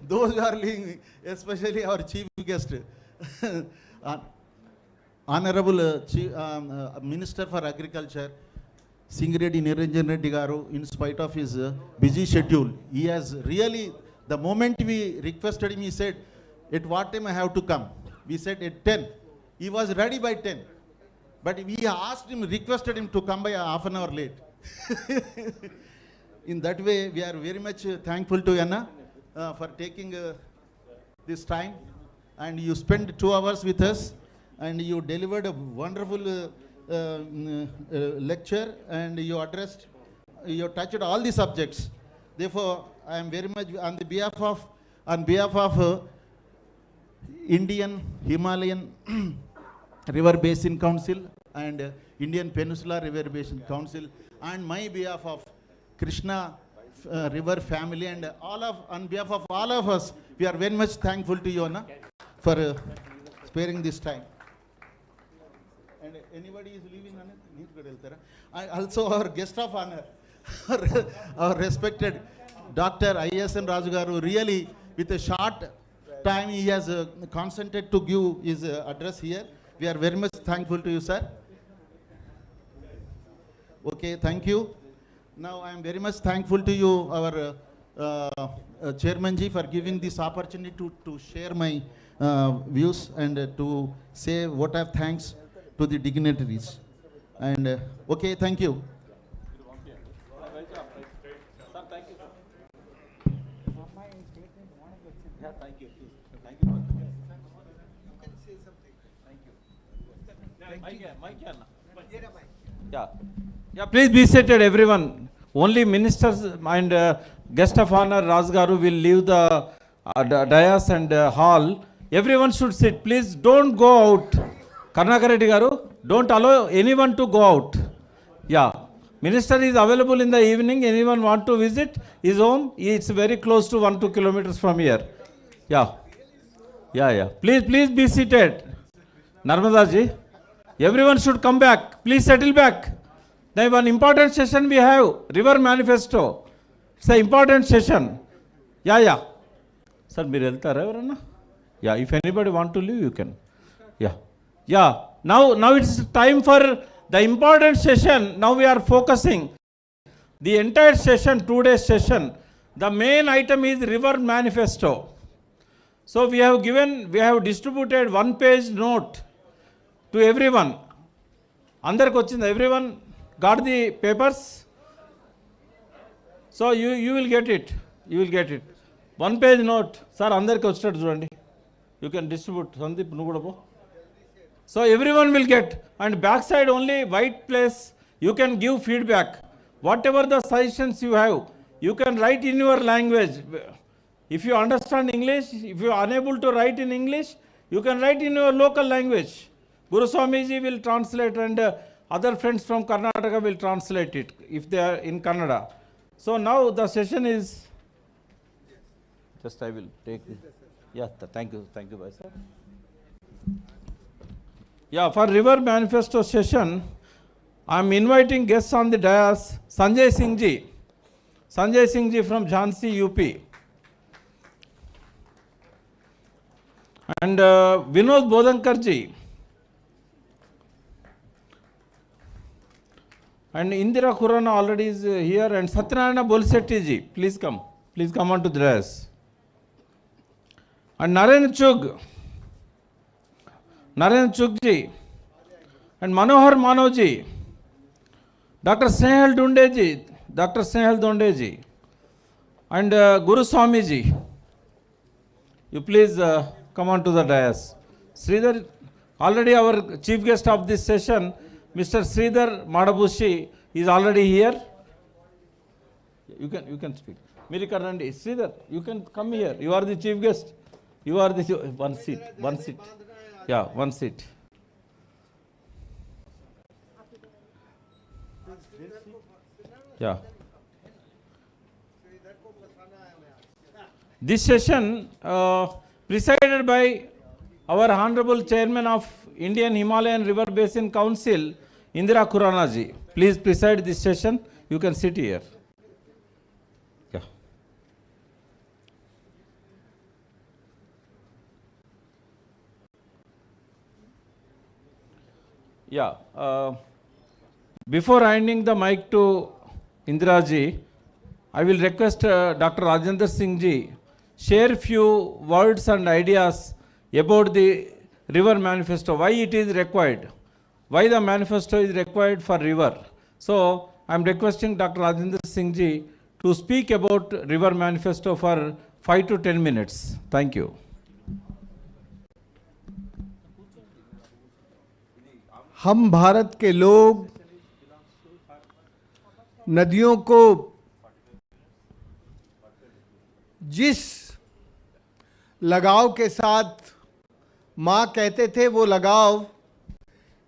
those who are leaving, especially our chief guest, Honorable Minister for Agriculture, Singiredi Niranjan Reddy Garu, in spite of his busy schedule, he has really, the moment we requested him, he said, at what time I have to come? We said at 10. He was ready by 10. But we asked him, requested him to come by half an hour late. In that way, we are very much thankful to Anna for taking this time. And you spent 2 hours with us, and you delivered a wonderful lecture, and you touched all the subjects. Therefore, I am very much on behalf of Indian Himalayan River Basin Council and Indian Peninsula River Basin Council, and my behalf of Krishna River family, and on behalf of all of us, we are very much thankful to you, Anna, for sparing this time. And anybody is leaving, Anna? Also our guest of honor, our respected Dr. ISN Raju Garu, really with a short time he has consented to give his address here. We are very much thankful to you, sir. Okay, thank you. Now I am very much thankful to you, our Chairman Ji, for giving this opportunity to share my views and to say vote of thanks to the dignitaries. And okay, thank you. Yeah, please be seated, everyone. Only ministers and guest of honor Raj Garu will leave the dais and hall. Everyone should sit. Please don't go out. Karnaka Reddy Garu, don't allow anyone to go out. Yeah, minister is available in the evening. Anyone want to visit his home? It's very close to 1-2 kilometers from here. Yeah. Please be seated. Narmada ji, everyone should come back. Please settle back. Then one important session we have, River Manifesto. It's an important session. Yeah. Sir, meer veltara evarana? Yeah, if anybody want to leave, you can. Yeah. Now it's time for the important session. Now we are focusing. The entire session, 2-day session, the main item is River Manifesto. So we have distributed 1-page note to everyone. Everyone got the papers? So you will get it. 1-page note. Sir, andarki vachitadu chudandi. You can distribute. Sandeep, nu kuda po. So everyone will get. And backside only white place, you can give feedback. Whatever the suggestions you have, you can write in your language. If you understand English, if you are unable to write in English, you can write in your local language. Guru Swamiji will translate, and other friends from Karnataka will translate it if they are in Kannada. So now the session is, just I will take it. Yeah, thank you, bhai sir. Yeah, for River Manifesto session, I am inviting guests on the dais, Sanjay Singh ji from Jhansi, UP. And Vinod Bodankar ji. And Indira Khurana already is here, and Satyanarayana Bolsetti ji, please come on to the dais. And Naren Chug ji, and Manohar Manav ji, Dr. Snehal Donde ji, and Guru Swami ji. You please come on to the dais. Sridhar, already our chief guest of this session, Mr. Sridhar Madabushi, is already here. You can speak. Mirikarandi, Sridhar, you can come here. You are the chief guest. You are the one seat. Yeah, one seat. Yeah. This session presided by our Honorable Chairman of Indian Himalayan River Basin Council, Indira Khurana ji. Please preside this session. You can sit here. Yeah. Yeah. Before handing the mic to Indira ji, I will request Dr. Rajendra Singh ji share few words and ideas about the river manifesto, why it is required, why the manifesto is required for river. So I am requesting Dr. Rajendra Singh ji to speak about river manifesto for 5 to 10 minutes. Thank you. हम भारत के लोग नदियों को जिस लगाव के साथ माँ कहते थे, वो लगाव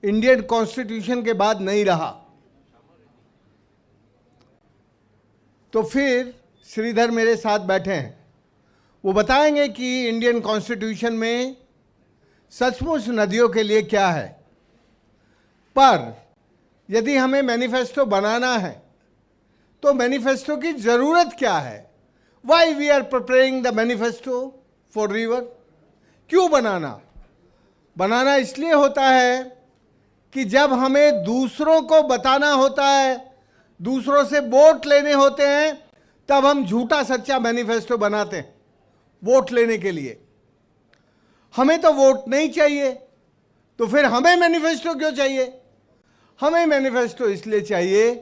इंडियन कॉन्स्टिट्यूशन के बाद नहीं रहा। तो फिर श्रीधर मेरे साथ बैठे हैं, वो बताएंगे कि इंडियन कॉन्स्टिट्यूशन में सचमुच नदियों के लिए क्या है। पर यदि हमें मैनिफेस्टो बनाना है तो मैनिफेस्टो की जरूरत क्या है? Why we are preparing the manifesto for river? क्यों बनाना? बनाना इसलिए होता है कि जब हमें दूसरों को बताना होता है, दूसरों से वोट लेने होते हैं, तब हम झूठा सच्चा मैनिफेस्टो बनाते हैं वोट लेने के लिए। हमें तो वोट नहीं चाहिए, तो फिर हमें मैनिफेस्टो क्यों चाहिए? हमें मैनिफेस्टो इसलिए चाहिए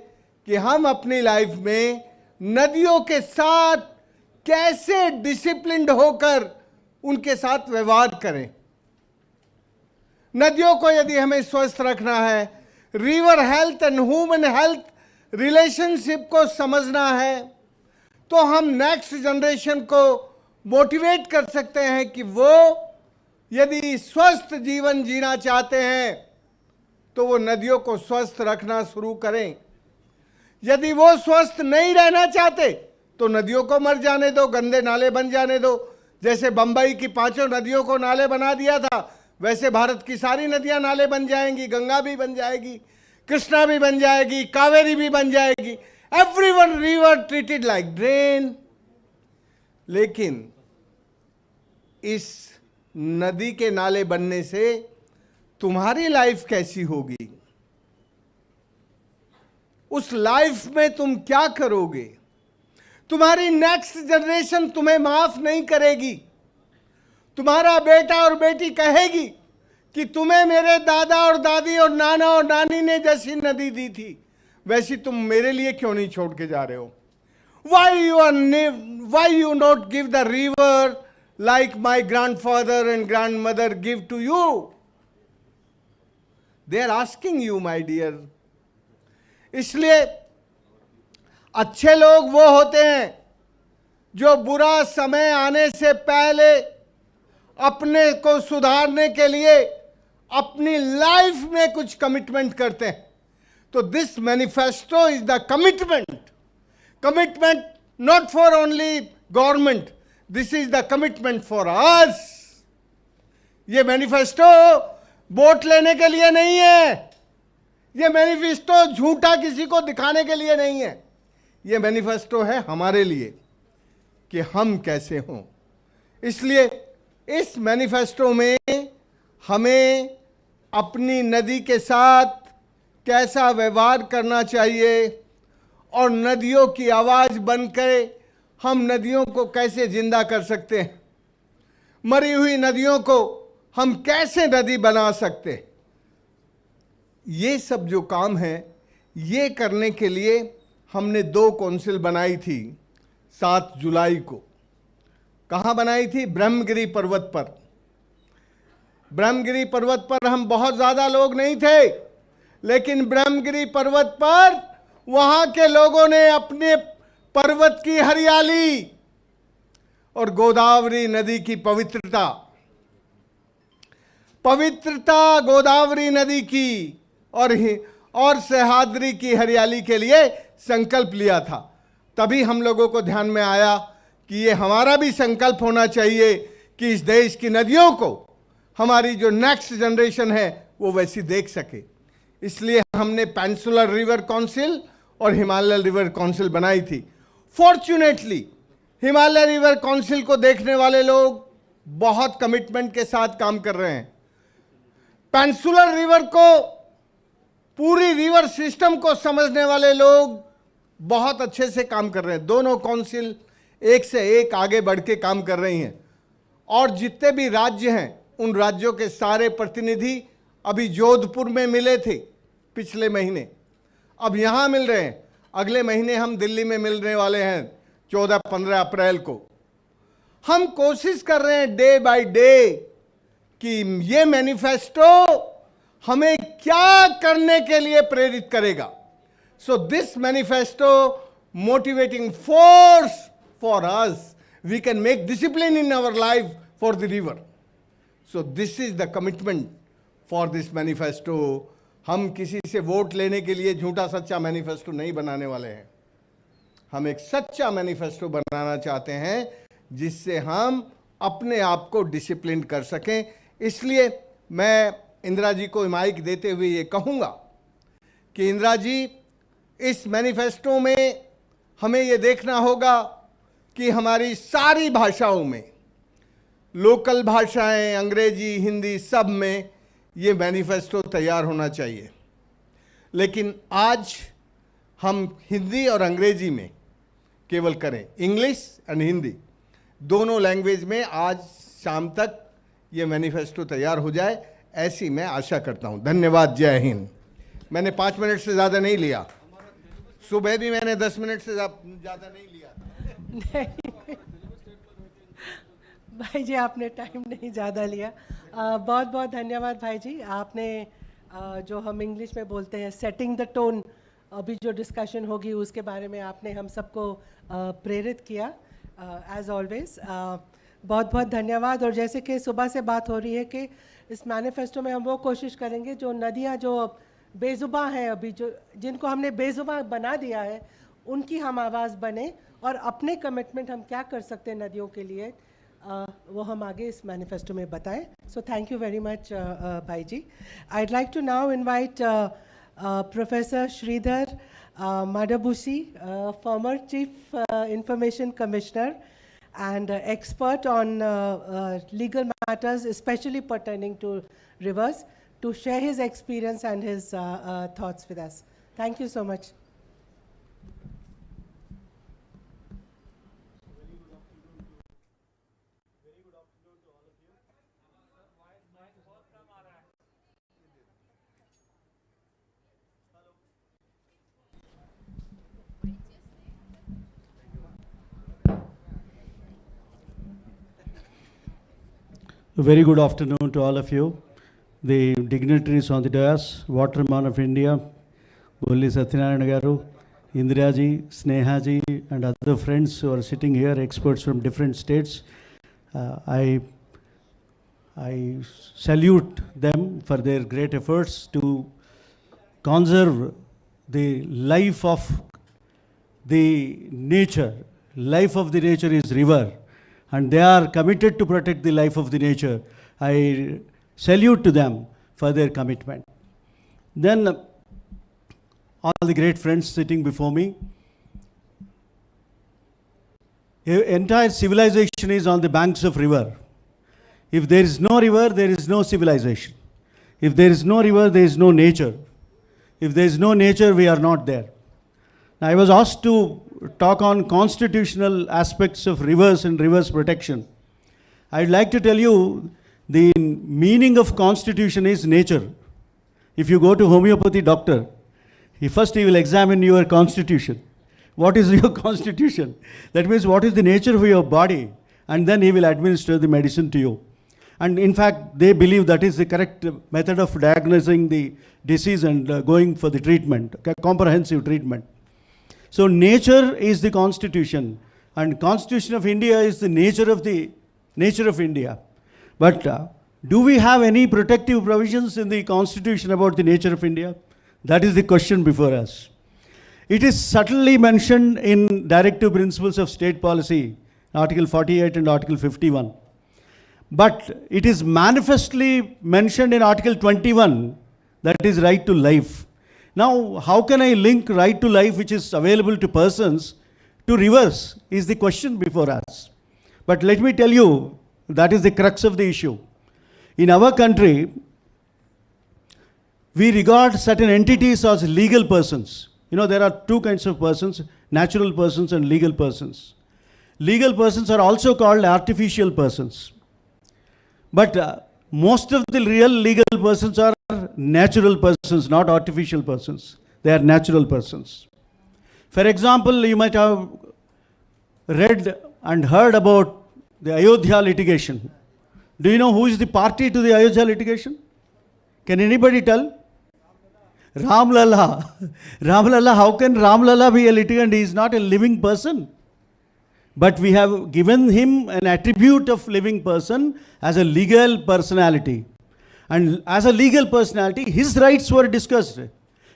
कि हम अपनी लाइफ में नदियों के साथ कैसे डिसिप्लिन्ड होकर उनके साथ व्यवहार करें। नदियों को यदि हमें स्वस्थ रखना है, river health and human health relationship को समझना है, तो हम नेक्स्ट जनरेशन को मोटिवेट कर सकते हैं कि वो यदि स्वस्थ जीवन जीना चाहते हैं तो वो नदियों को स्वस्थ रखना शुरू करें। यदि वो स्वस्थ नहीं रहना चाहते तो नदियों को मर जाने दो, गंदे नाले बन जाने दो। जैसे बंबई की 5 नदियों को नाले बना दिया था, वैसे भारत की सारी नदियां नाले बन जाएंगी। गंगा भी बन जाएगी, कृष्णा भी बन जाएगी, कावेरी भी बन जाएगी। Everyone river treated like drain. लेकिन इस नदी के नाले बनने से तुम्हारी लाइफ कैसी होगी? उस लाइफ में तुम क्या करोगे? तुम्हारी नेक्स्ट जनरेशन तुम्हें माफ नहीं करेगी। तुम्हारा बेटा और बेटी कहेगी कि तुम्हें मेरे दादा और दादी और नाना और नानी ने जैसी नदी दी थी, वैसी तुम मेरे लिए क्यों नहीं छोड़ के जा रहे हो? Why you not give the river like my grandfather and grandmother give to you? They are asking you, my dear. इसलिए अच्छे लोग वो होते हैं जो बुरा समय आने से पहले अपने को सुधारने के लिए अपनी लाइफ में कुछ कमिटमेंट करते हैं। तो this manifesto is the commitment not for only government, this is the commitment for us. ये मैनिफेस्टो वोट लेने के लिए नहीं है, ये मैनिफेस्टो झूठा किसी को दिखाने के लिए नहीं है। ये मैनिफेस्टो है हमारे लिए कि हम कैसे हों। इसलिए इस मैनिफेस्टो में हमें अपनी नदी के साथ कैसा व्यवहार करना चाहिए और नदियों की आवाज़ बनकर हम नदियों को कैसे जिंदा कर सकते हैं, मरी हुई नदियों को हम कैसे नदी बना सकते हैं। ये सब जो काम है, ये करने के लिए हमने 2 काउंसिल बनाई थी 7 जुलाई को। कहाँ बनाई थी? ब्रह्मगिरी पर्वत पर। ब्रह्मगिरी पर्वत पर हम बहुत ज़्यादा लोग नहीं थे, लेकिन ब्रह्मगिरी पर्वत पर वहाँ के लोगों ने अपने पर्वत की हरियाली और गोदावरी नदी की पवित्रता गोदावरी नदी की और सह्याद्री की हरियाली के लिए संकल्प लिया था। तभी हम लोगों को ध्यान में आया कि ये हमारा भी संकल्प होना चाहिए कि इस देश की नदियों को हमारी जो नेक्स्ट जनरेशन है वो वैसी देख सके। इसलिए हमने पेनिनसुलर रिवर काउंसिल और हिमालय रिवर काउंसिल बनाई थी। फॉर्चुनेटली हिमालय रिवर काउंसिल को देखने वाले लोग बहुत कमिटमेंट के साथ काम कर रहे हैं। पेनिनसुलर रिवर को पूरी रिवर सिस्टम को समझने वाले लोग बहुत अच्छे से काम कर रहे हैं। दोनों काउंसिल एक से एक आगे बढ़ के काम कर रही हैं, और जितने भी राज्य हैं उन राज्यों के सारे प्रतिनिधि अभी जोधपुर में मिले थे पिछले महीने, अब यहाँ मिल रहे हैं। अगले महीने हम दिल्ली में मिलने वाले हैं 14-15 अप्रैल को। हम कोशिश कर रहे हैं डे बाय डे कि ये मैनिफेस्टो हमें क्या करने के लिए प्रेरित करेगा। So this manifesto motivating force for us, we can make discipline in our life for the river. So this is the commitment for this manifesto. हम किसी से वोट लेने के लिए झूठा सच्चा मैनिफेस्टो नहीं बनाने वाले हैं। हम एक सच्चा मैनिफेस्टो बनाना चाहते हैं जिससे हम अपने आप को डिसिप्लिन कर सकें। इसलिए मैं इंदिरा जी को माइक देते हुए ये कहूँगा कि इंदिरा जी, इस मैनिफेस्टो में हमें ये देखना होगा कि हमारी सारी भाषाओं में, लोकल भाषाएं, अंग्रेजी, हिंदी, सब में ये मैनिफेस्टो तैयार होना चाहिए। लेकिन आज हम हिंदी और अंग्रेजी में केवल करें, इंग्लिश एंड हिंदी दोनों लैंग्वेज में आज शाम तक ये मैनिफेस्टो तैयार हो जाए, ऐसी मैं आशा करता हूं। धन्यवाद। जय हिंद। मैंने 5 मिनट से ज़्यादा नहीं लिया, सुबह भी मैंने 10 मिनट से ज़्यादा नहीं लिया। भाई जी, आपने टाइम नहीं ज़्यादा लिया। बहुत बहुत धन्यवाद भाई जी। आपने जो हम इंग्लिश में बोलते हैं सेटिंग द टोन, अभी जो डिस्कशन होगी उसके बारे में आपने हम सबको प्रेरित किया एज ऑलवेज। बहुत बहुत धन्यवाद। और जैसे कि सुबह से बात हो रही है कि इस मैनिफेस्टो में हम वो कोशिश करेंगे जो नदियाँ जो बेजुबां हैं अभी, जो जिनको हमने बेजुबां बना दिया है, उनकी हम आवाज़ बने और अपने कमिटमेंट हम क्या कर सकते हैं नदियों के लिए, वो हम आगे इस मैनिफेस्टो में बताएं। So thank you very much भाई जी। I'd like to now invite Professor Sridhar Madabusi, former Chief Information Commissioner and expert on legal matters, especially pertaining to rivers, to share his experience and his thoughts with us. Thank you so much. A very good afternoon to all of you, the dignitaries on the dais, Waterman of India, Bolli Satyanarayana Garu, Indira ji, Sneha ji, and other friends who are sitting here, experts from different states. I salute them for their great efforts to conserve the life of the nature. Life of the nature is river, and they are committed to protect the life of the nature. I salute to them for their commitment. Then all the great friends sitting before me, entire civilization is on the banks of river. If there is no river, there is no civilization. If there is no river, there is no nature. If there is no nature, we are not there. Now, I was asked to talk on constitutional aspects of rivers and rivers protection. I'd like to tell you the meaning of constitution is nature. If you go to homeopathy doctor, he will examine your constitution. What is your constitution? That means what is the nature of your body, and then he will administer the medicine to you. And in fact, they believe that is the correct method of diagnosing the disease and going for the treatment, comprehensive treatment. So nature is the constitution, and Constitution of India is the nature of India. But do we have any protective provisions in the Constitution about the nature of India? That is the question before us. It is subtly mentioned in Directive Principles of State Policy, Article 48 and Article 51. But it is manifestly mentioned in Article 21, that is right to life. Now, how can I link right to life, which is available to persons, to rivers, is the question before us. But let me tell you, that is the crux of the issue. In our country, we regard certain entities as legal persons. You know, there are two kinds of persons, natural persons and legal persons. Legal persons are also called artificial persons. But most of the real legal persons are natural persons, not artificial persons. They are natural persons. For example, you might have read and heard about the Ayodhya litigation. Do you know who is the party to the Ayodhya litigation? Can anybody tell? Ram Lalla. Ram Lalla, how can Ram Lalla be a litigant? He is not a living person. But we have given him an attribute of living person as a legal personality. And as a legal personality, his rights were discussed.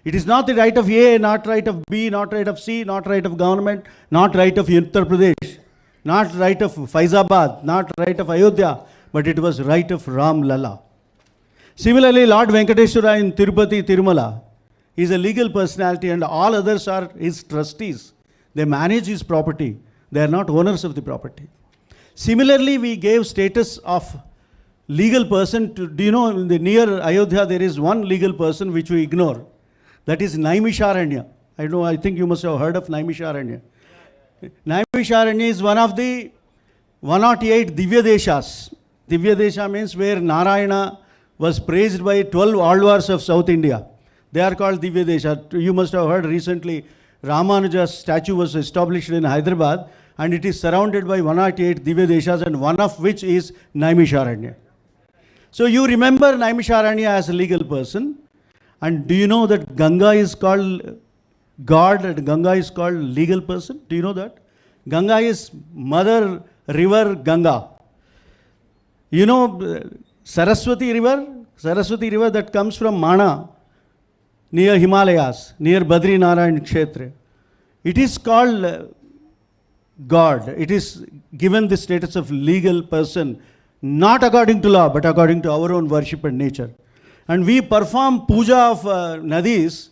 It is not the right of A, not right of B, not right of C, not right of government, not right of Uttar Pradesh, not right of Faizabad, not right of Ayodhya, but it was right of Ram Lalla. Similarly, Lord Venkateshwara in Tirupati, Tirumala, he is a legal personality and all others are his trustees. They manage his property. They are not owners of the property. Similarly, we gave status of legal person to, do you know, in the near Ayodhya, there is one legal person which we ignore. That is Naimisharanya. I think you must have heard of Naimisharanya. Naimisharanya is one of the 108 Divya Deshas. Divya Desha means where Narayana was praised by 12 Alvars of South India. They are called Divya Desha. You must have heard recently Ramanuja's statue was established in Hyderabad and it is surrounded by 108 Divya Deshas and one of which is Naimisharanya. So you remember Naimisharanya as a legal person, and do you know that Ganga is called God and Ganga is called legal person? Do you know that? Ganga is mother river Ganga. You know Saraswati river that comes from Mana, near Himalayas, near Badri Narayan Kshetra. It is called God. It is given the status of legal person, not according to law, but according to our own worship and nature. And we perform puja of nadis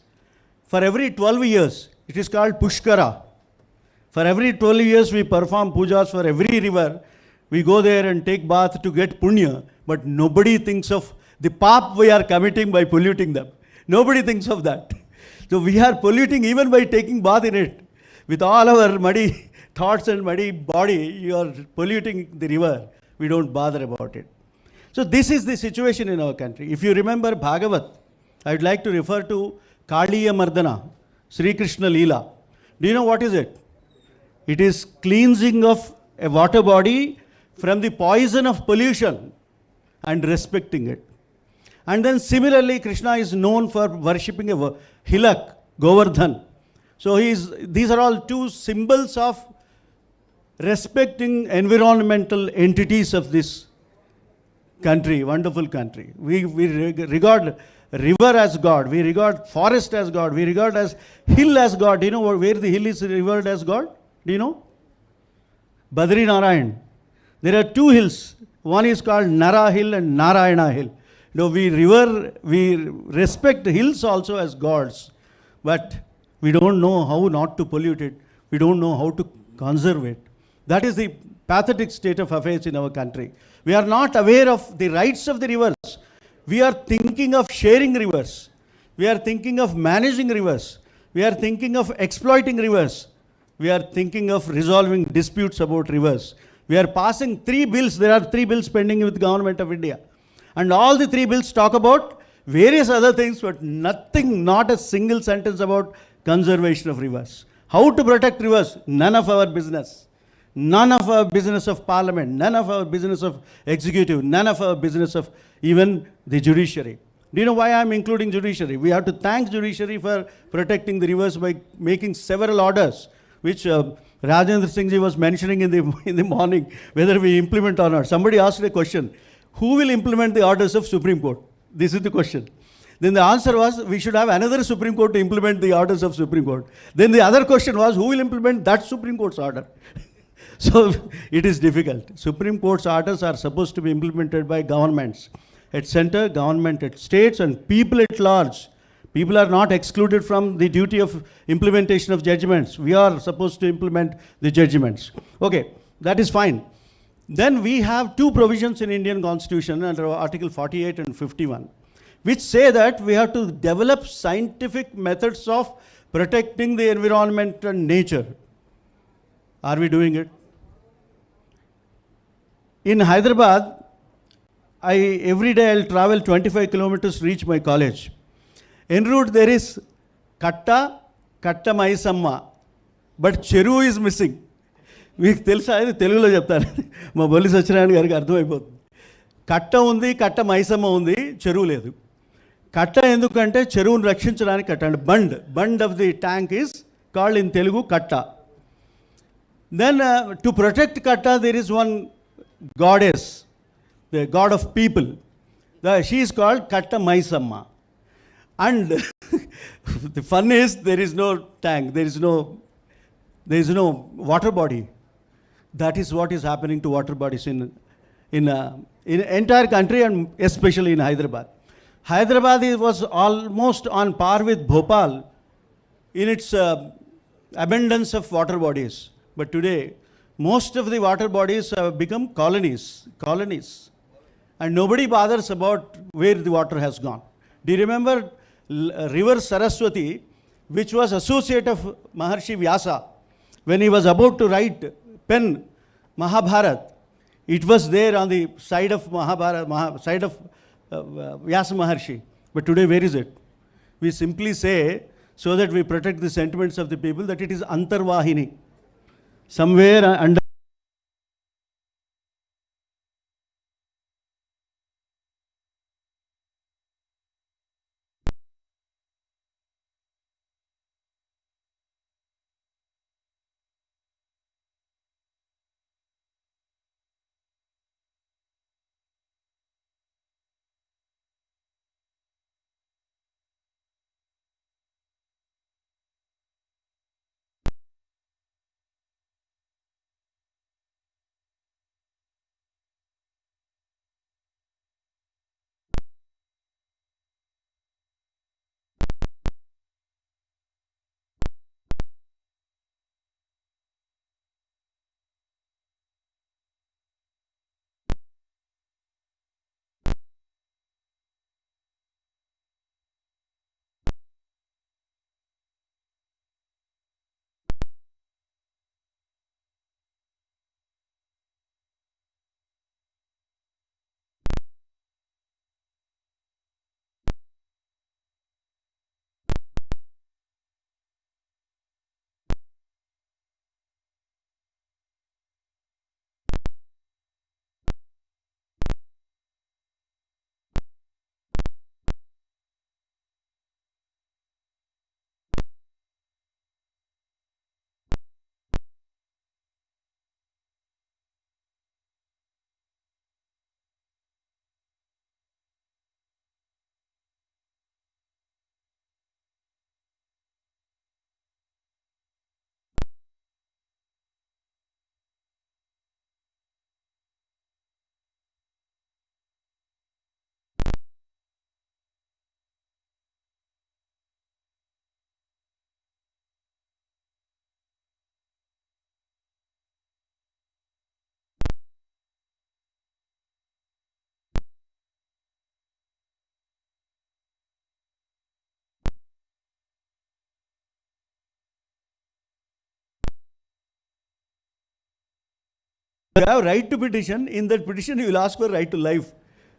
for every 12 years. It is called Pushkara. For every 12 years we perform pujas for every river. We go there and take bath to get punya, but nobody thinks of the pap we are committing by polluting them. Nobody thinks of that. So we are polluting even by taking bath in it. With all our muddy thoughts and muddy body, you are polluting the river. We don't bother about it. So this is the situation in our country. If you remember Bhagavat, I would like to refer to Kaliya Mardana, Sri Krishna Leela. Do you know what is it? It is cleansing of a water body from the poison of pollution and respecting it. And then similarly, Krishna is known for worshipping a hilak, Govardhan. So these are all two symbols of respecting environmental entities of this country, wonderful country. We regard river as God. We regard forest as God. We regard as hill as God. Do you know where the hill is revered as God? Do you know? Badri Narayan. There are two hills. One is called Nara Hill and Narayana Hill. No, we respect hills also as gods, but we don't know how not to pollute it. We don't know how to conserve it. That is the pathetic state of affairs in our country. We are not aware of the rights of the rivers. We are thinking of sharing rivers. We are thinking of managing rivers. We are thinking of exploiting rivers. We are thinking of resolving disputes about rivers. We are passing 3 bills. There are 3 bills pending with the government of India. And all the 3 bills talk about various other things, but nothing, not a single sentence about conservation of rivers. How to protect rivers? None of our business. None of our business of parliament. None of our business of executive. None of our business of even the judiciary. Do you know why I am including judiciary? We have to thank judiciary for protecting the rivers by making several orders, which Rajendra Singh ji was mentioning in the morning, whether we implement or not. Somebody asked a question. Who will implement the orders of Supreme Court? This is the question. Then the answer was, we should have another Supreme Court to implement the orders of Supreme Court. Then the other question was, who will implement that Supreme Court's order? So it is difficult. Supreme Court's orders are supposed to be implemented by governments at center, government at states, and people at large. People are not excluded from the duty of implementation of judgments. We are supposed to implement the judgments. Okay, that is fine. Then we have 2 provisions in Indian Constitution under Article 48 and 51. which say that we have to develop scientific methods of protecting the environment and nature. Are we doing it? In Hyderabad, every day I'll travel 25 kilometers to reach my college. En route there is Katta Maisamma, but Cheru is missing. మీకు తెలుసా? అది తెలుగులో చెప్తాను, మా బొల్లి సత్యనారాయణ గారికి అర్థమైపోతుంది. కట్ట ఉంది, కట్ట మైసమ్మ ఉంది, చెరువు లేదు. కట్ట ఎందుకంటే చెరువును రక్షించడానికి కట్ట. అంటే bund of the tank is called in Telugu katta. Then to protect katta there is one goddess, the god of people. She is called Katta Maisamma. And the fun is there is no tank, there is no water body. That is what is happening to water bodies in entire country and especially in Hyderabad. Hyderabad was almost on par with Bhopal in its abundance of water bodies. But today, most of the water bodies have become colonies. And nobody bothers about where the water has gone. Do you remember river Saraswati, which was associate of Maharshi Vyasa? When he was about to write pen Mahabharat, it was there on the side of side of Vyasa Maharshi. But today, where is it? We simply say, so that we protect the sentiments of the people, that it is Antarvahini. Somewhere under you have right to petition. In that petition, you will ask for right to life,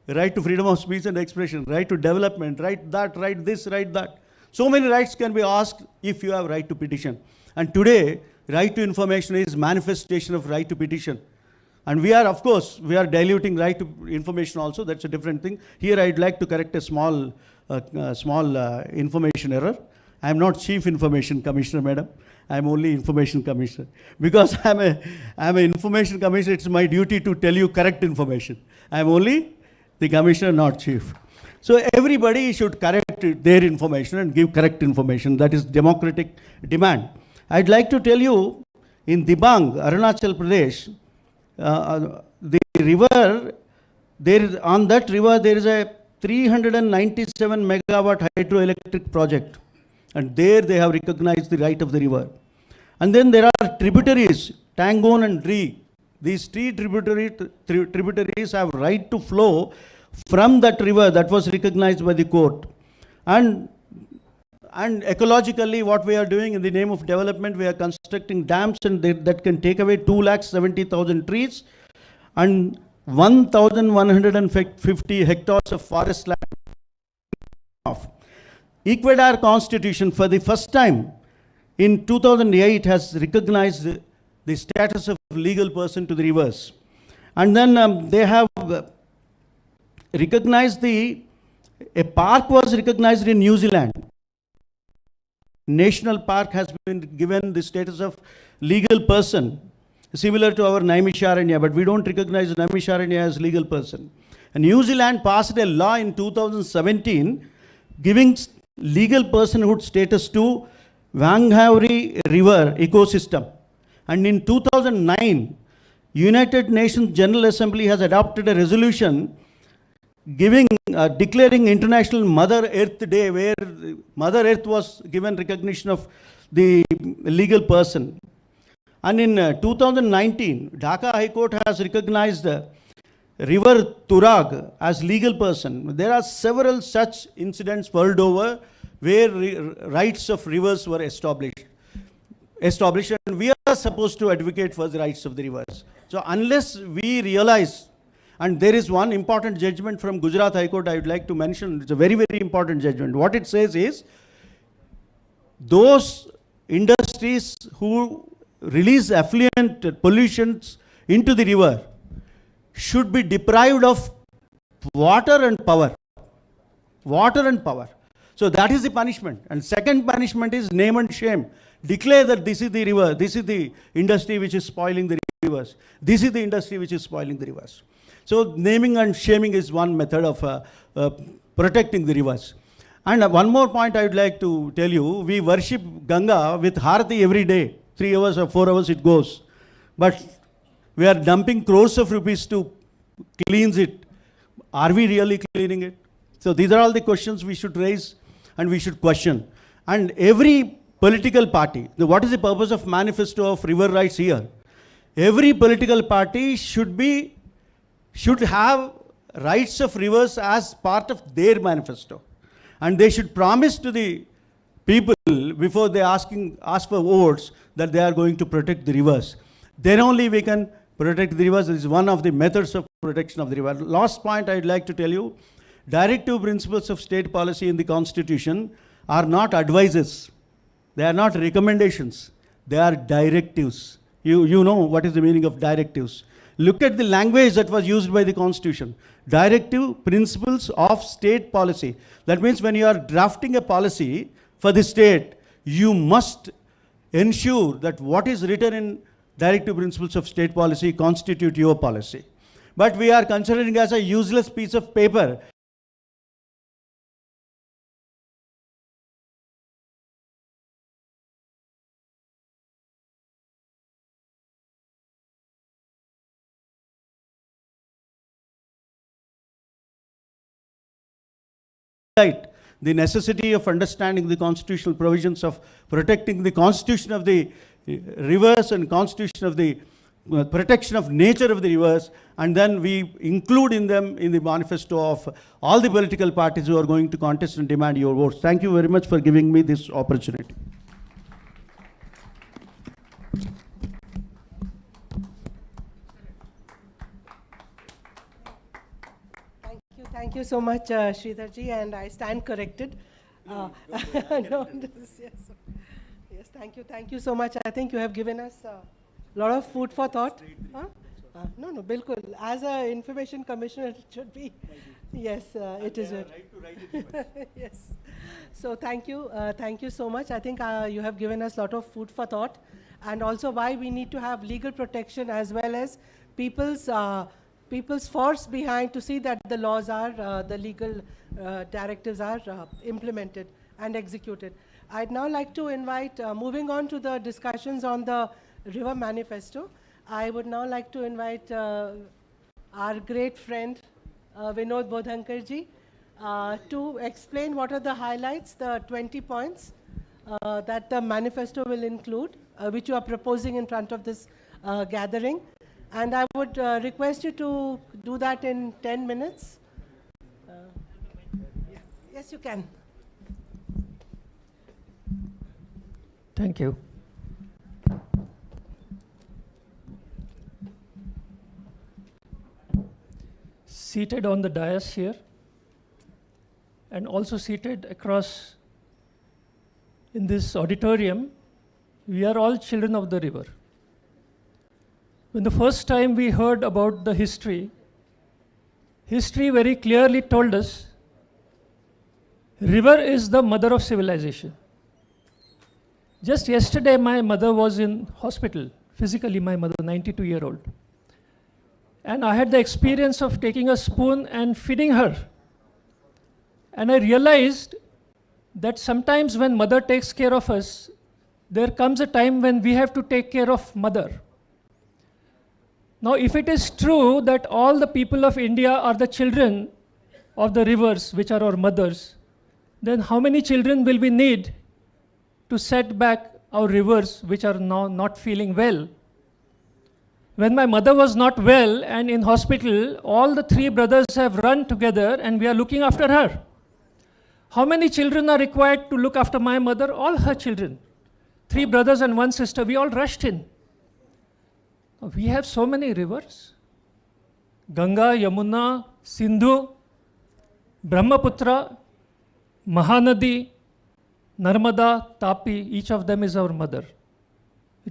right to freedom of speech and expression, right to development, right that, right this, right that. So many rights can be asked if you have right to petition. And today, right to information is manifestation of right to petition. And we are, of course, we are diluting right to information also. That's a different thing. Here, I'd like to correct a small information error. I am not Chief Information Commissioner, madam. I am only Information Commissioner. Because I am an Information Commissioner, it's my duty to tell you correct information. I am only the Commissioner, not Chief. So everybody should correct their information and give correct information. That is democratic demand. I'd like to tell you, in Dibang, Arunachal Pradesh, the river, on that river there is a 397 megawatt hydroelectric project. And there they have recognized the right of the river. And then there are tributaries, Tangon and Dri. These three tributaries have right to flow from that river that was recognized by the court. And ecologically, what we are doing in the name of development, we are constructing dams and that can take away 270,000 trees and 1,150 hectares of forest land. Ecuador Constitution, for the first time in 2008, has recognized the status of legal person to the rivers. And then they have recognized a park was recognized in New Zealand. National park has been given the status of legal person, similar to our Naimisharanya, but we don't recognize Naimisharanya as legal person. And New Zealand passed a law in 2017 giving legal personhood status to Wanghauri River ecosystem. And in 2009, United Nations General Assembly has adopted a resolution giving, declaring International Mother Earth Day, where Mother Earth was given recognition of the legal person. And in 2019, Dhaka High Court has recognized River Turag as legal person. There are several such incidents world over where rights of rivers were established, and we are supposed to advocate for the rights of the rivers. So unless we realize, and there is one important judgment from Gujarat High Court I would like to mention, it's a very, very important judgment. What it says is, those industries who release effluent pollutions into the river should be deprived of water and power. Water and power. So that is the punishment. And second punishment is name and shame. Declare that this is the river, this is the industry which is spoiling the rivers. This is the industry which is spoiling the rivers. So naming and shaming is one method of protecting the rivers. And one more point I would like to tell you, we worship Ganga with Harati every day. 3 hours or 4 hours it goes. But we are dumping crores of rupees to cleanse it. Are we really cleaning it? So these are all the questions we should raise and we should question. And every political party, what is the purpose of manifesto of river rights here? Every political party should have rights of rivers as part of their manifesto. And they should promise to the people before they ask for votes that they are going to protect the rivers. Then only we can protect the rivers. This is one of the methods of protection of the river. Last point I'd like to tell you, directive principles of state policy in the Constitution are not advices. They are not recommendations. They are directives. You know what is the meaning of directives. Look at the language that was used by the Constitution. Directive principles of state policy. That means when you are drafting a policy for the state, you must ensure that what is written in directive principles of state policy constitute your policy. But we are considering as a useless piece of paper. The necessity of understanding the constitutional provisions of protecting the constitution of the rivers and constitution of the protection of nature of the rivers, and then we include in them in the manifesto of all the political parties who are going to contest and demand your votes. Thank you very much for giving me this opportunity. Thank you so much, Sridharji, and I stand corrected. No, yes, thank you so much. I think you have given us a lot of food for thought. Huh? No, bilkul. As an information commissioner, it should be. Yes, it is. Yes. So thank you so much. I think you have given us a lot of food for thought, and also why we need to have legal protection as well as people's force behind to see that the laws are, the legal directives are implemented and executed. I'd now like to invite, moving on to the discussions on the River Manifesto, I would now like to invite our great friend, Vinod Bodhankarji, to explain what are the highlights, the 20 points that the manifesto will include, which you are proposing in front of this gathering. And I would request you to do that in 10 minutes. Yes, you can. Thank you. Seated on the dais here, and also seated across in this auditorium, we are all children of the river. When the first time we heard about the history very clearly told us, river is the mother of civilization. Just yesterday, my mother was in hospital, physically my mother, 92-year-old. And I had the experience of taking a spoon and feeding her. And I realized that sometimes when mother takes care of us, there comes a time when we have to take care of mother. Now, if it is true that all the people of India are the children of the rivers, which are our mothers, then how many children will we need to set back our rivers, which are now not feeling well? When my mother was not well and in hospital, all the three brothers have run together and we are looking after her. How many children are required to look after my mother? All her children. 3 brothers and 1 sister, we all rushed in. We have so many rivers. Ganga, Yamuna, Sindhu, Brahmaputra, Mahanadi, Narmada, Tapi, each of them is our mother.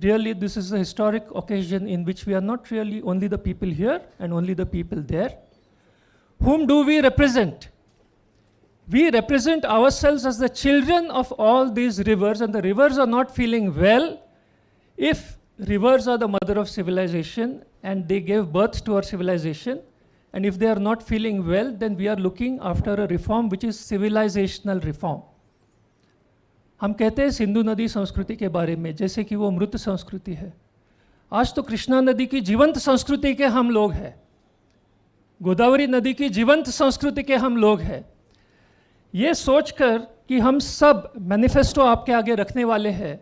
Really, this is a historic occasion in which we are not really only the people here and only the people there. Whom do we represent? We represent ourselves as the children of all these rivers, and the rivers are not feeling well. If rivers are the mother of civilization and they gave birth to our civilization, and if they are not feeling well, then we are looking after a reform which is civilizational reform. हम कहते हैं सिंधु नदी संस्कृति के बारे में जैसे कि वो मृत संस्कृति है। आज तो कृष्णा नदी की जीवंत संस्कृति के हम लोग हैं, गोदावरी नदी की जीवंत संस्कृति के हम लोग हैं। ये सोचकर कि हम सब मैनिफेस्टो आपके आगे रखने वाले हैं,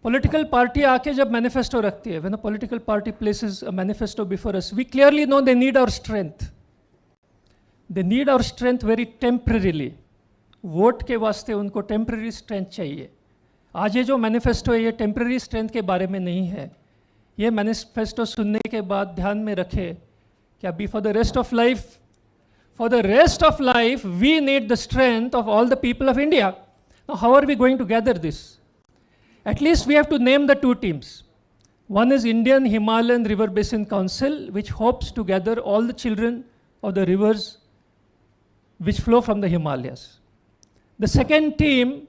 पॉलिटिकल पार्टी आके जब मैनिफेस्टो रखती है, when a political party places a manifesto before us, we clearly know they need our strength. They need our strength very temporarily. Vote के वास्ते उनको टेम्प्रेरी स्ट्रेंथ चाहिए। आज ये जो मैनिफेस्टो है ये टेम्प्रेरी स्ट्रेंथ के बारे में नहीं है। ये मैनिफेस्टो सुनने के बाद ध्यान में रखे कि अभी for the rest of life we need the strength of all the people of India. Now how are we going to gather this? At least we have to name the 2 teams. One is Indian Himalayan River Basin Council, which hopes to gather all the children of the rivers which flow from the Himalayas. The second team,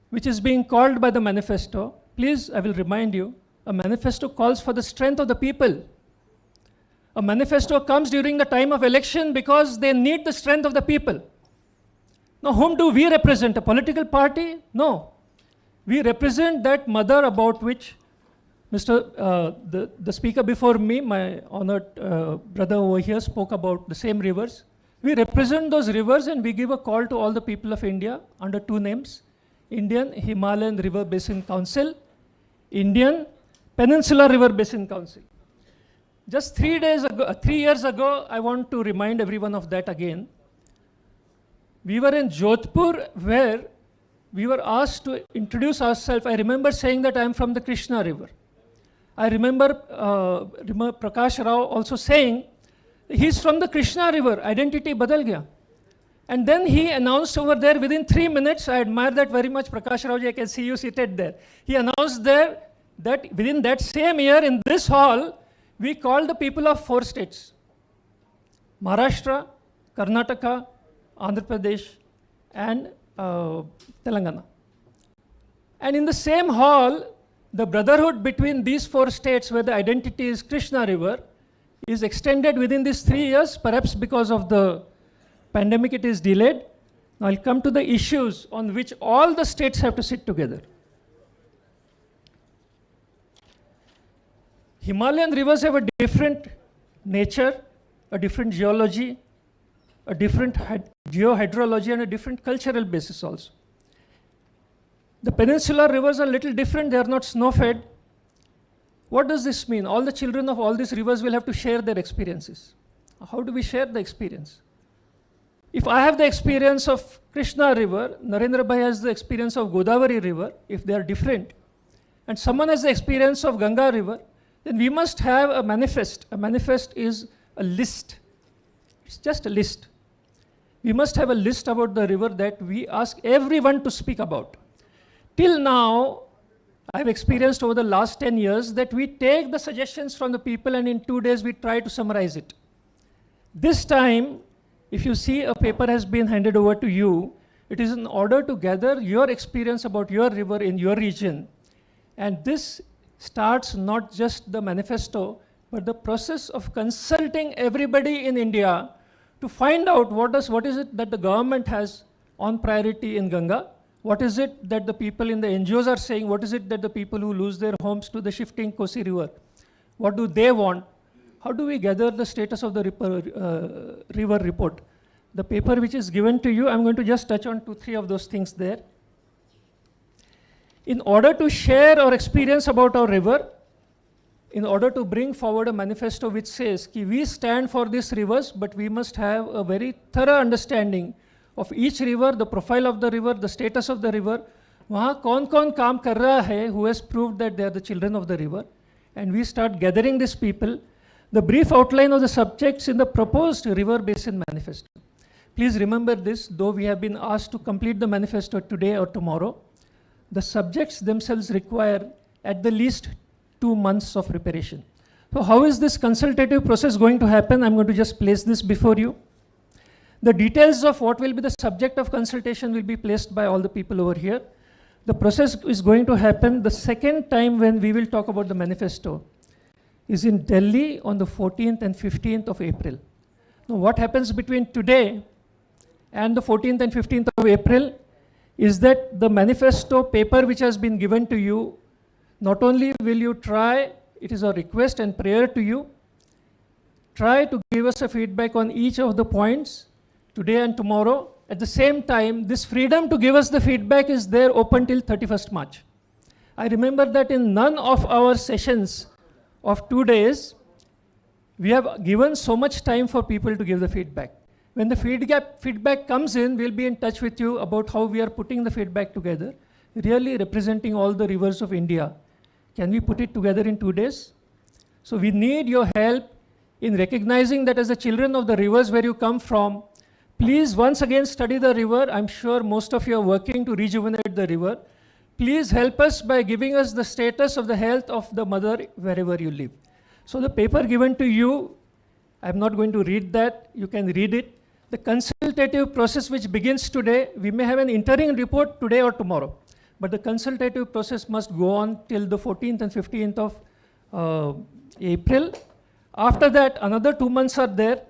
which is being called by the manifesto, please, I will remind you, a manifesto calls for the strength of the people. A manifesto comes during the time of election because they need the strength of the people. Now, whom do we represent? A political party? No. We represent that mother about which the speaker before me, my honored brother over here, spoke about the same rivers. We represent those rivers and we give a call to all the people of India under 2 names: Indian Himalayan River Basin Council, Indian Peninsular River Basin Council. Just 3 years ago, I want to remind everyone of that again. We were in Jodhpur where we were asked to introduce ourselves. I remember saying that I am from the Krishna River. I remember Prakash Rao also saying he's from the Krishna River, identity badal gaya. And then he announced over there within 3 minutes, I admire that very much, Prakash Rao ji, I can see you seated there. He announced there that within that same year in this hall, we called the people of 4 states: Maharashtra, Karnataka, Andhra Pradesh, and Telangana. And in the same hall, the brotherhood between these 4 states where the identity is Krishna River is extended within these 3 years. Perhaps because of the pandemic it is delayed. Now I'll come to the issues on which all the states have to sit together. Himalayan rivers have a different nature, a different geology, a different geohydrology, and a different cultural basis also. The peninsular rivers are a little different. They are not snow-fed. What does this mean? All the children of all these rivers will have to share their experiences. How do we share the experience? If I have the experience of Krishna river, Narendra Bhai has the experience of Godavari river, if they are different, and someone has the experience of Ganga river, then we must have a manifest. A manifest is a list. It's just a list. We must have a list about the river that we ask everyone to speak about. Till now, I've experienced over the last 10 years that we take the suggestions from the people and in 2 days we try to summarize it. This time, if you see a paper has been handed over to you, it is in order to gather your experience about your river in your region. And this starts not just the manifesto, but the process of consulting everybody in India to find out what is it that the government has on priority in Ganga, what is it that the people in the NGOs are saying, what is it that the people who lose their homes to the shifting Kosi river, what do they want, how do we gather the status of the river report. The paper which is given to you, I'm going to just touch on 2-3 of those things there. In order to share our experience about our river, in order to bring forward a manifesto which says कि we stand for these rivers, but we must have a very thorough understanding of each river, the profile of the river, the status of the river, वहाँ कौन-कौन काम कर रहा है, who has proved that they are the children of the river, and we start gathering these people. The brief outline of the subjects in the proposed river basin manifesto. Please remember this, though we have been asked to complete the manifesto today or tomorrow, the subjects themselves require at the least 2 months of preparation. So how is this consultative process going to happen? I'm going to just place this before you. The details of what will be the subject of consultation will be placed by all the people over here. The process is going to happen the second time when we will talk about the manifesto is in Delhi on the 14th and 15th of April. Now what happens between today and the 14th and 15th of April is that the manifesto paper which has been given to you, not only will you try, it is a request and prayer to you, try to give us a feedback on each of the points today and tomorrow. At the same time, this freedom to give us the feedback is there open till 31st March. I remember that in none of our sessions of 2 days, we have given so much time for people to give the feedback. When the feedback comes in, we'll be in touch with you about how we are putting the feedback together, really representing all the rivers of India. Can we put it together in 2 days? So we need your help in recognizing that as the children of the rivers where you come from, please once again study the river. I'm sure most of you are working to rejuvenate the river. Please help us by giving us the status of the health of the mother wherever you live. So the paper given to you, I'm not going to read that, you can read it. The consultative process which begins today, we may have an interim report today or tomorrow, but the consultative process must go on till the 14th and 15th of April. After that, another 2 months are there.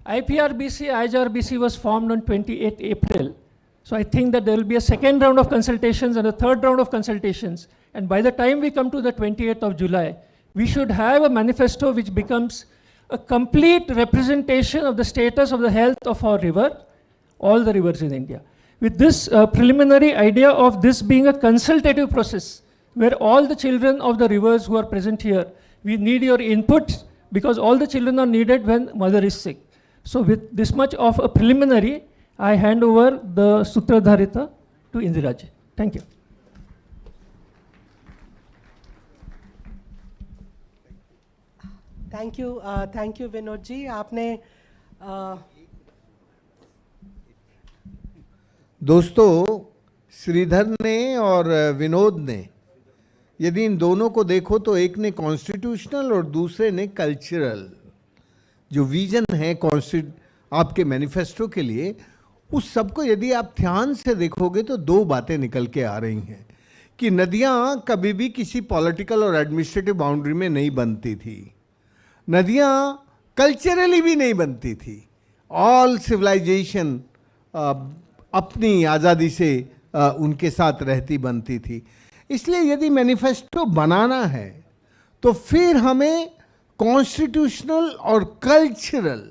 IHRBC was formed on 28th April. So I think that there will be a second round of consultations and a third round of consultations. And by the time we come to the 28th of July, we should have a manifesto which becomes a complete representation of the status of the health of our river, all the rivers in India. With this preliminary idea of this being a consultative process, where all the children of the rivers who are present here, we need your input because all the children are needed when mother is sick. So with this much of a preliminary, I hand over the Sutradharita to Indiraji. Thank you. Thank you Vinod ji. आपने दोस्तों, श्रीधर ने और विनोद ने, यदि इन दोनों को देखो तो एक ने कॉन्स्टिट्यूशनल और दूसरे ने कल्चरल जो विजन है आपके मैनिफेस्टो के लिए, उस सबको यदि आप ध्यान से देखोगे तो 2 बातें निकल के आ रही हैं कि नदियां कभी भी किसी पॉलिटिकल और एडमिनिस्ट्रेटिव बाउंड्री में नहीं बनती थी, नदियां कल्चरली भी नहीं बनती थी. ऑल सिविलाइजेशन अपनी आज़ादी से उनके साथ रहती बनती थी. इसलिए यदि मैनिफेस्टो बनाना है तो फिर हमें कॉन्स्टिट्यूशनल और कल्चरल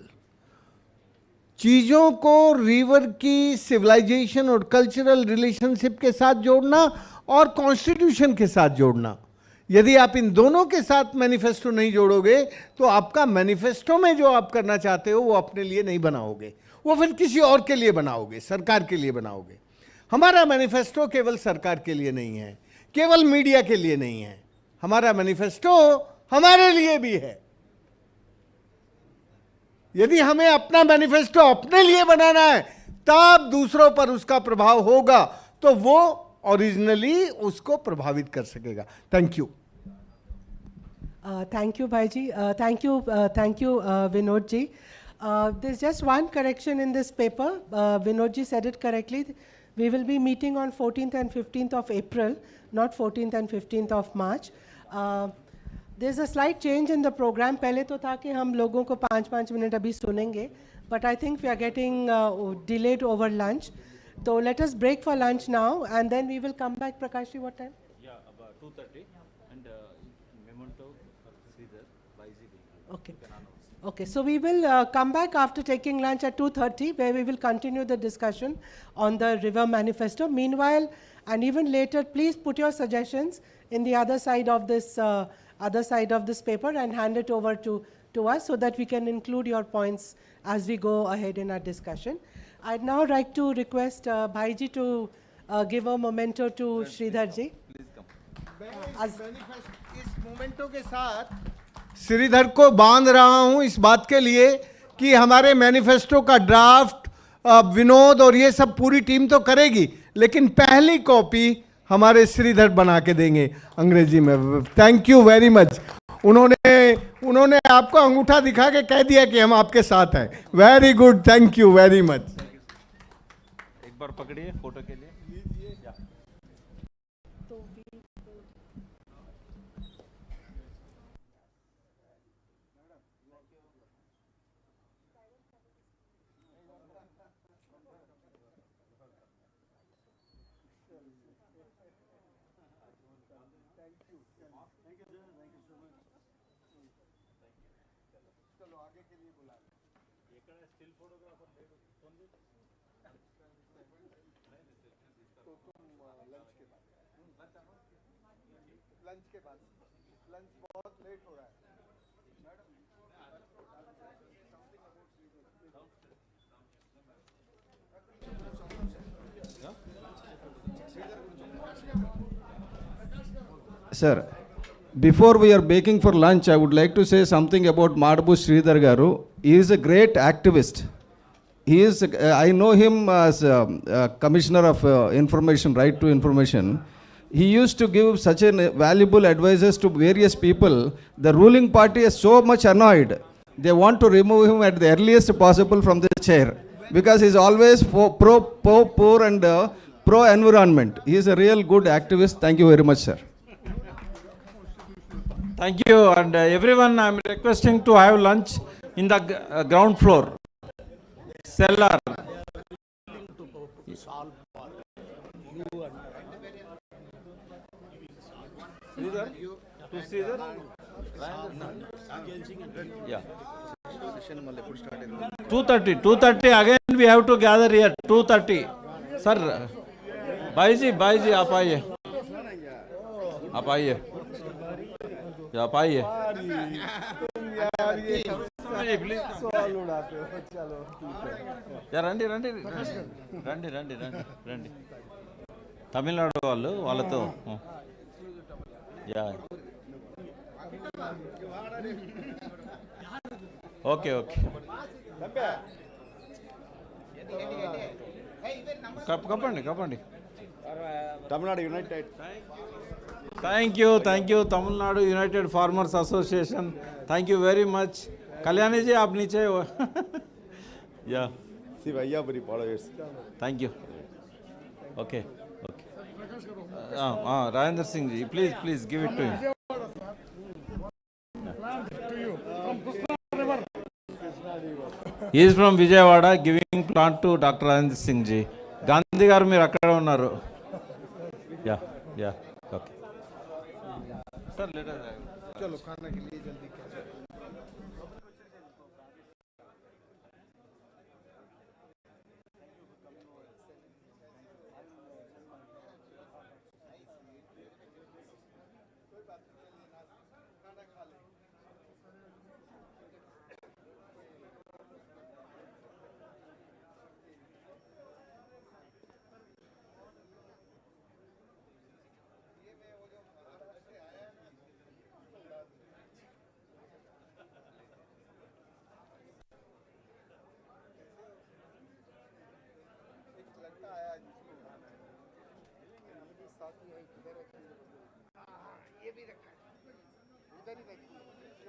चीज़ों को रिवर की सिविलाइजेशन और कल्चरल रिलेशनशिप के साथ जोड़ना और कॉन्स्टिट्यूशन के साथ जोड़ना. यदि आप इन दोनों के साथ मैनिफेस्टो नहीं जोड़ोगे तो आपका मैनिफेस्टो में जो आप करना चाहते हो वो अपने लिए नहीं बनाओगे, वो फिर किसी और के लिए बनाओगे, सरकार के लिए बनाओगे। हमारा मैनिफेस्टो केवल सरकार के लिए नहीं है, केवल मीडिया के लिए नहीं है, हमारा मैनिफेस्टो हमारे लिए भी है। यदि हमें अपना मैनिफेस्टो अपने लिए बनाना है तब दूसरों पर उसका प्रभाव होगा, तो वो ओरिजिनली उसको प्रभावित कर सकेगा। Thank you. Thank you, Bhaiji. Thank you, Vinod ji. There's just one correction in this paper. Vinod ji said it correctly. We will be meeting on 14th and 15th of April, not 14th and 15th of March. There's a slight change in the program. पहले तो था कि हम लोगों को 5-5 minute अभी सुनेंगे, but I think we are getting delayed over lunch. So let us break for lunch now, and then we will come back. Prakash ji, what time? Yeah, about 2:30 and memento for Sridhar by ZB. Okay. Okay, so we will come back after taking lunch at 2:30, where we will continue the discussion on the River Manifesto. Meanwhile, and even later, please put your suggestions in the other side of this paper and hand it over to us so that we can include your points as we go ahead in our discussion. I'd now like to request Bhaiji to give a memento to Sridhar ji. इस memento के साथ श्रीधर को बांध रहा हूं इस बात के लिए कि हमारे मैनिफेस्टो का ड्राफ्ट विनोद और ये सब पूरी टीम तो करेगी, लेकिन पहली कॉपी हमारे श्रीधर बना के देंगे अंग्रेजी में। Thank you very much. उन्होंने आपको अंगूठा दिखा के कह दिया कि हम आपके साथ हैं। Very good, thank you very much. एक बार पकड़िए फोटो के लिए। लंच के बाद, लंच बहुत लेट हो रहा है। Sir, before we are breaking for lunch, I would like to say something about Madhabu Sridhar Garu. He is a great activist. He is, I know him as Commissioner of Information, Right to Information. He used to give such a valuable advices to various people. The ruling party is so much annoyed. They want to remove him at the earliest possible from the chair because he is always pro-poor and pro-environment. He is a real good activist. Thank you very much, sir. Thank you, and everyone, I am requesting to have lunch in the ground floor, cellar. Yeah. 2:30 again we have to gather here. 2:30. Sir, भाई जी आप आइए. आप आइए. आप आइए. सवाल उड़ाते हो, चलो यार రండి తమిళనాడు వాళ్ళతో యా ఓకే కప్పండి Tamil Nadu United. Thank you, Tamil Nadu United Farmers Association. Thank you very much. Kalyani ji, आप नीचे हो. Yeah. See भैया बड़ी followers. Thank you. Okay. Rajendra Singh ji, please give it to him. He is from Vijayawada, giving plant to Dr. Rajendra Singh ji. Gandhi garu meer akkade unnaru. Yeah. Okay. Sir, let us चलो खाना के लिए जल्दी क्या ये भी रखा है, इधर ही रखिए,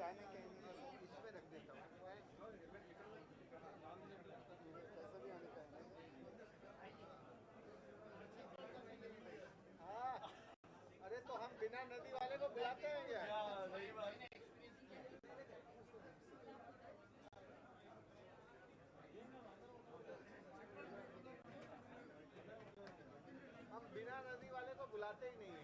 आने के इसमें रख देता हूँ, कैसा भी आने का है। हाँ, अरे तो हम बिना नदी वाले को बुलाते हैं क्या? हम बिना नदी वाले को बुलाते ही नहीं है।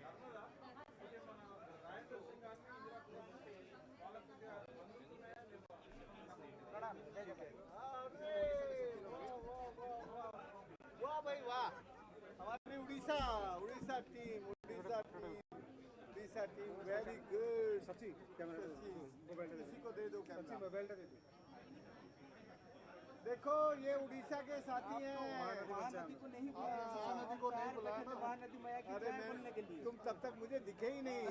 वाह भाई वाह, हमारी Orissa Orissa team very good. सची किसी को दे दो कैमरा, मोबाइल दे दो। देखो ये उड़ीसा के साथी हैं। महानदी को नहीं बुलाया ना, महानदी मैया की जय बोलने के लिए। तुम तब तक मुझे दिखे ही नहीं।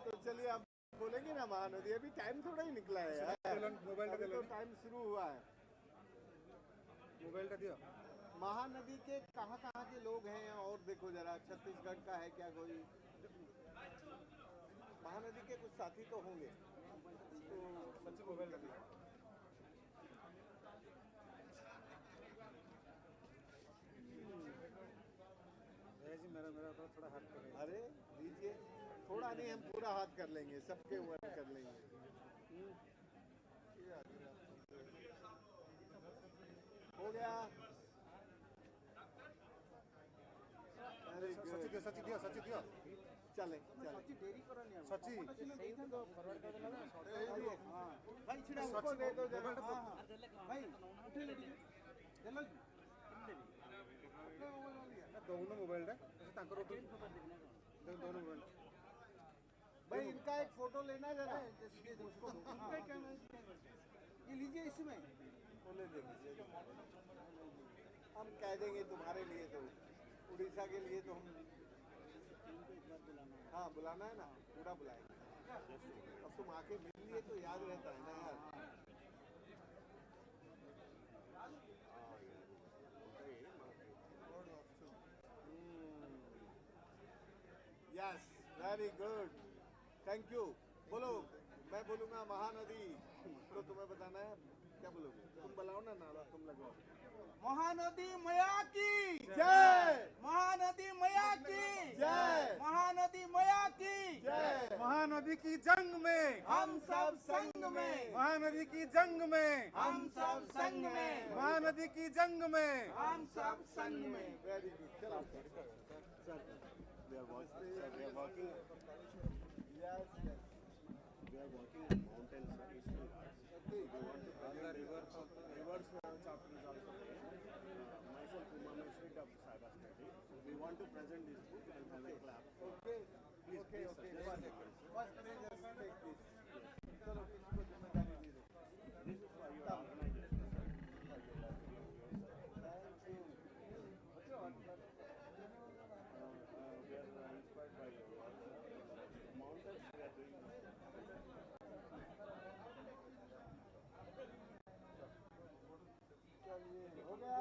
तो चलिए आप बोलेंगे ना महानदी, अभी टाइम थोड़ा ही निकला है यार, मोबाइल तो टाइम शुरू हुआ है। मोबाइल का दिया। महानदी के कहाँ के लोग हैं और देखो जरा, छत्तीसगढ़ का है क्या कोई? महानदी के कुछ साथी तो होंगे, तो सच्ची मोबाइल का दिया। जी मेरा थोड़ा हाथ करें। अरे दीजिए, थोड़ा नहीं, हम पूरा हाथ कर लेंगे, सबके ऊपर कर लेंगे। हो गया। सची दिया चले सची देरी करो नहीं, सची फॉरवर्ड कर देना। हां भाई छिड़ा उसको दे दो जरा। हां भाई उठे ले दीजिए, चलो दोनों मोबाइल है ऐसे तांकर रोटी दोनों मोबाइल। भाई इनका एक फोटो लेना जरा, उसको ये लीजिए, इसमें ले देंगे। हम कह देंगे तुम्हारे लिए, तो उड़ीसा के लिए तो हम हाँ बुलाना है ना, पूरा बुलाएंगे। अब तुम आके मिल लिए तो याद रहता है ना यार। Yes very good, thank you. बोलो, मैं बोलूँगा महानदी, तो तुम्हें बताना है क्या बोलोगे? तुम बुलाओ ना, नारा तुम लगाओ। महानदी मैया की जय, महानदी मैया की जय, महानदी मैया की जय। महानदी की जंग में हम सब संग में, महानदी की जंग में हम सब संग में, महानदी की जंग में हम सब संग में। वेरी गुड, चलो we are walking, we are walking. Yes, yes. We are walking on mountains, eastern Ghats. Okay. We want to present rivers chapter is also there. Myself, Umameshwari of Cyber Study. We want to present this book and have a clap. Okay. Please, okay. First, we just take this. चलो इसको जिम्मेदारी दे दो। This is for your organization. We are inspired by your work. Mountains we are doing. चलिए हो गया।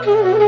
Thank you.